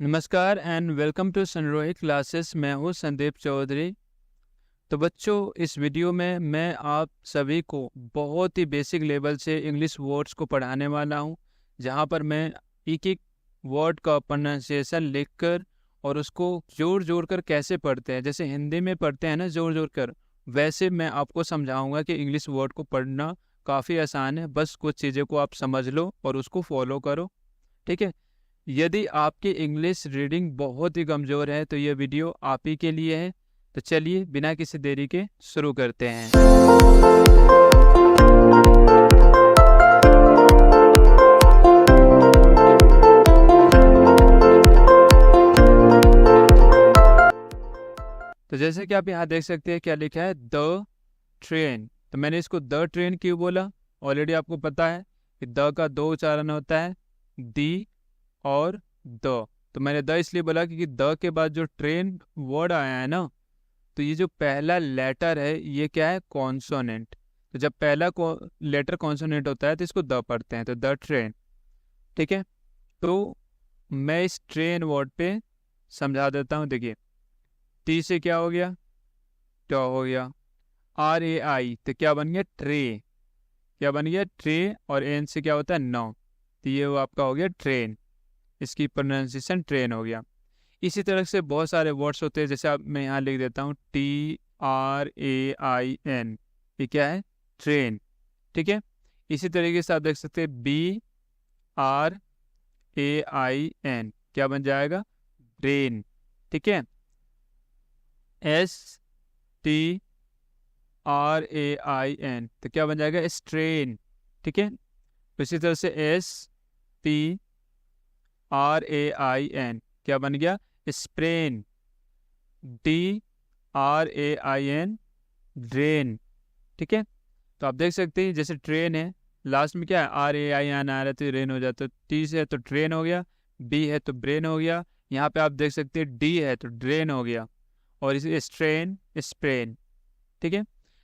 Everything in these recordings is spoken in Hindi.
नमस्कार एंड वेलकम टू सनरोही क्लासेस। मैं हूँ संदीप चौधरी। तो बच्चों, इस वीडियो में मैं आप सभी को बहुत ही बेसिक लेवल से इंग्लिश वर्ड्स को पढ़ाने वाला हूँ, जहाँ पर मैं एक एक वर्ड का प्रोनाउंसिएशन लिखकर और उसको जोड़ जोड़ कर कैसे पढ़ते हैं, जैसे हिंदी में पढ़ते हैं ना जोड़ जोड़ कर, वैसे मैं आपको समझाऊंगा कि इंग्लिश वर्ड को पढ़ना काफ़ी आसान है। बस कुछ चीज़ों को आप समझ लो और उसको फॉलो करो, ठीक है। यदि आपकी इंग्लिश रीडिंग बहुत ही कमज़ोर है तो ये वीडियो आप ही के लिए है। तो चलिए बिना किसी देरी के शुरू करते हैं। तो जैसे कि आप यहाँ देख सकते हैं क्या लिखा है, द ट्रेन। तो मैंने इसको द ट्रेन क्यों बोला, ऑलरेडी आपको पता है कि द का दो उच्चारण होता है, दी और द। तो मैंने द इसलिए बोला क्योंकि द के बाद जो ट्रेन वर्ड आया है ना, तो ये जो पहला लेटर है ये क्या है, कॉन्सोनेंट। तो जब पहला लेटर कॉन्सोनेंट होता है तो इसको द पढ़ते हैं, तो द ट्रेन, ठीक है। तो मैं इस ट्रेन वर्ड पे समझा देता हूँ। देखिए, टी से क्या हो गया, ट हो गया। आर ए आई तो क्या बन गया, ट्रे। क्या बन गया, ट्रे। और एन से क्या होता है, नौ। तो ये वो आपका हो गया ट्रेन, इसकी प्रोनाउंसिएशन ट्रेन हो गया। इसी तरह से बहुत सारे वर्ड्स होते हैं, जैसे अब मैं यहाँ लिख देता हूँ TRAIN, ये क्या है, ट्रेन, ठीक है। इसी तरीके से आप देख सकते हैं BRAIN, क्या बन जाएगा, ब्रेन, ठीक है। STRAIN तो क्या बन जाएगा, स्ट्रेन, ठीक है। तो इसी तरह से STRAIN क्या बन गया, स्प्रेन। DRAIN ड्रेन, ठीक है। तो आप देख सकते हैं जैसे ट्रेन है, लास्ट में क्या है, RAIN आ रहा है तो रेन हो जाता है। टी से है तो ट्रेन हो गया, बी है तो ब्रेन हो गया, यहाँ पे आप देख सकते हैं डी है तो ड्रेन हो गया, और इसे स्ट्रेन स्प्रेन, ठीक है।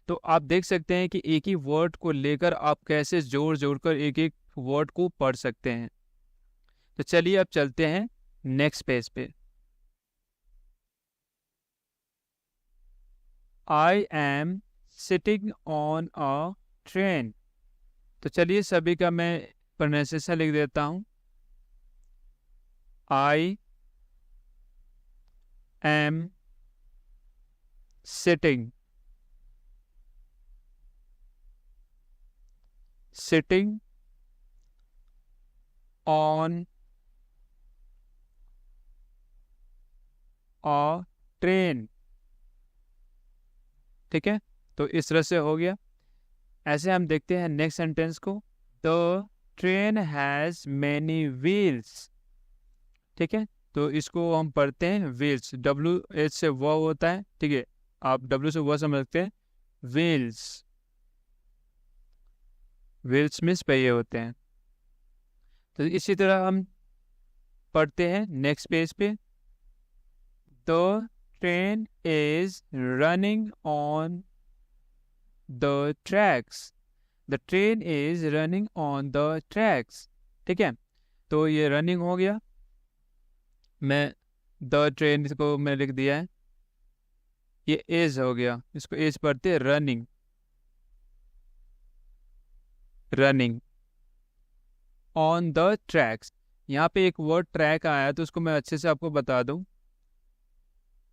तो आप देख सकते हैं कि एक ही वर्ड को लेकर आप कैसे जोड़ जोड़ कर एक एक वर्ड को पढ़ सकते हैं। तो चलिए अब चलते हैं नेक्स्ट पेज पे। I am sitting on a train. तो चलिए सभी का मैं प्रोनाउंसिएशन लिख देता हूँ। I am sitting, sitting on a train, ठीक है। तो इस तरह से हो गया। ऐसे हम देखते हैं नेक्स्ट सेंटेंस को, the train has many wheels, ठीक है। तो इसको हम पढ़ते हैं व्हील्स, WH से वो होता है, ठीक है। आप W से वो समझ सकते हैं, व्हील्स, व्हील्स मीन्स पहिए होते हैं। तो इसी तरह हम पढ़ते हैं नेक्स्ट पेज पे, the train is running on the tracks, the train is running on the tracks, ठीक है। तो ये रनिंग हो गया, मैं द ट्रेन को मैं लिख दिया है। ये इज हो गया, इसको इज पढ़ते हैं, running, running on the tracks. यहाँ पे एक वर्ड ट्रैक आया तो उसको मैं अच्छे से आपको बता दूं,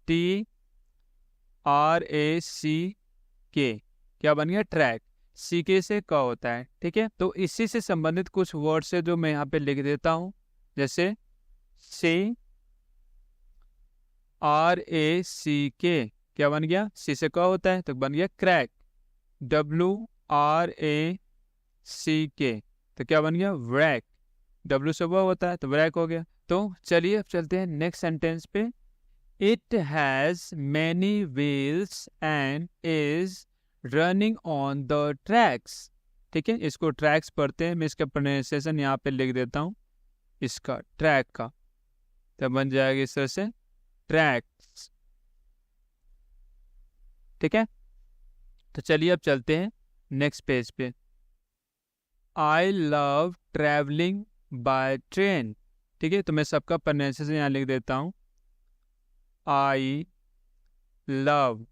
TRACK, क्या बन गया, ट्रैक। CK से क होता है, ठीक है। तो इसी से संबंधित कुछ वर्ड्स है जो मैं यहाँ पे लिख देता हूँ, जैसे CRACK, क्या बन गया, C से क होता है तो बन गया क्रैक। WRACK तो क्या बन गया, व्रैक। W से वो होता है तो व्रैक हो गया। तो चलिए अब चलते हैं नेक्स्ट सेंटेंस पे, it has many wheels and is running on the tracks, ठीक है। इसको ट्रैक्स पढ़ते हैं, मैं इसका प्रोनाउंसिएशन यहाँ पे लिख देता हूँ, इसका ट्रैक का, तो बन जाएगा इस तरह से, ट्रैक्स, ठीक है। तो चलिए अब चलते हैं नेक्स्ट पेज पे, I love travelling by train. ठीक है, तो मैं सबका प्रोनाउंसिएशन यहाँ लिख देता हूँ, आई लव।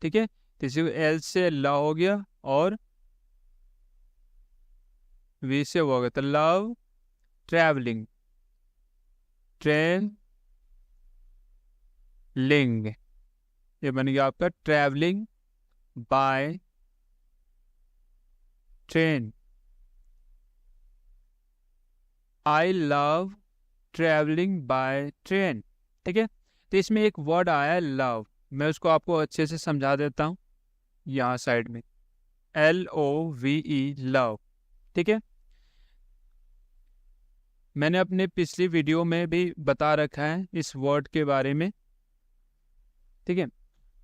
ठीक है, तो इसी को एल से ल हो गया और वी से वो हो गया, तो लव ट्रैवलिंग, ट्रेन लिंग, ये बन गया आपका travelling by train. I love travelling by train. ठीक है, तो इसमें एक वर्ड आया है लव, मैं उसको आपको अच्छे से समझा देता हूँ यहाँ साइड में, LOVE लव। ठीक है, मैंने अपने पिछली वीडियो में भी बता रखा है इस वर्ड के बारे में। ठीक है,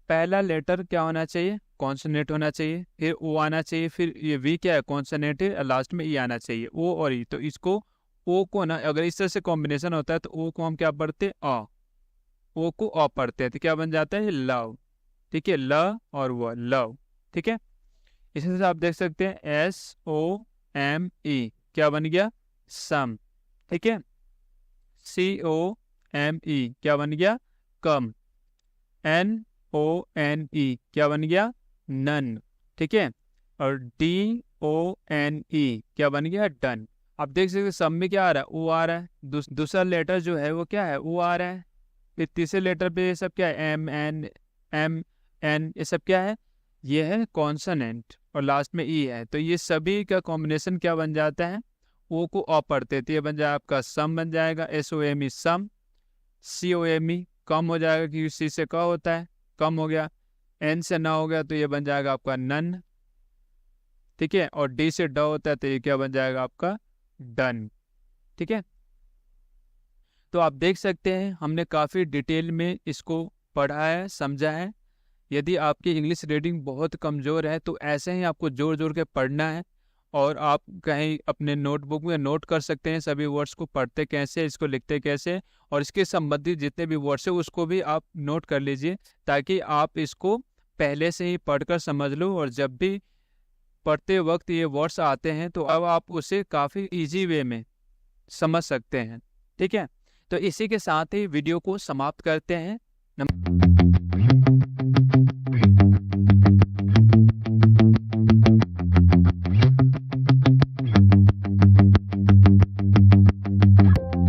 पहला लेटर क्या होना चाहिए, कॉन्सोनेंट होना चाहिए, फिर ओ आना चाहिए, फिर ये वी क्या है, कॉन्सोनेंट है, लास्ट में ई आना चाहिए, ओ और ई। तो इसको ओ को ना, अगर इस तरह से कॉम्बिनेशन होता है तो ओ को हम क्या पढ़ते हैं, अ, ओ को अ पढ़ते हैं, तो क्या बन जाता है, लव। ठीक है, ल और वो लव। ठीक है, इसी तरह से आप देख सकते हैं SOME क्या बन गया, सम। ठीक है, COME क्या बन गया, कम। NONE क्या बन गया, नन। ठीक है, और DONE क्या बन गया, डन। आप देख सकते हैं सब में क्या आ रहा है, ओ आ रहा है, दूसरा लेटर जो है वो क्या है, ओ आ रहा है। फिर तीसरे लेटर पे ये सब क्या है, MN ये सब क्या है, ये है कॉन्सोनेंट, और लास्ट में ई है। तो ये सभी का कॉम्बिनेशन क्या बन जाता है, ओ को अ पढ़ते, तो ये बन जाएगा आपका सम बन जाएगा, SOME सम। COME कम हो जाएगा क्योंकि सी से क होता है, कम हो गया। N से ना हो गया तो ये बन जाएगा आपका नन। ठीक है, और D से ड होता है तो ये क्या बन जाएगा आपका, डन। ठीक है, तो आप देख सकते हैं हमने काफ़ी डिटेल में इसको पढ़ा है, समझा है। यदि आपकी इंग्लिश रीडिंग बहुत कमज़ोर है तो ऐसे ही आपको जोर जोर के पढ़ना है, और आप कहीं अपने नोटबुक में नोट कर सकते हैं सभी वर्ड्स को पढ़ते कैसे, इसको लिखते कैसे, और इसके संबंधित जितने भी वर्ड्स हैं उसको भी आप नोट कर लीजिए, ताकि आप इसको पहले से ही पढ़कर समझ लो, और जब भी पढ़ते वक्त ये वर्ड्स आते हैं तो अब आप उसे काफ़ी ईजी वे में समझ सकते हैं। ठीक है, तो इसी के साथ ही वीडियो को समाप्त करते हैं।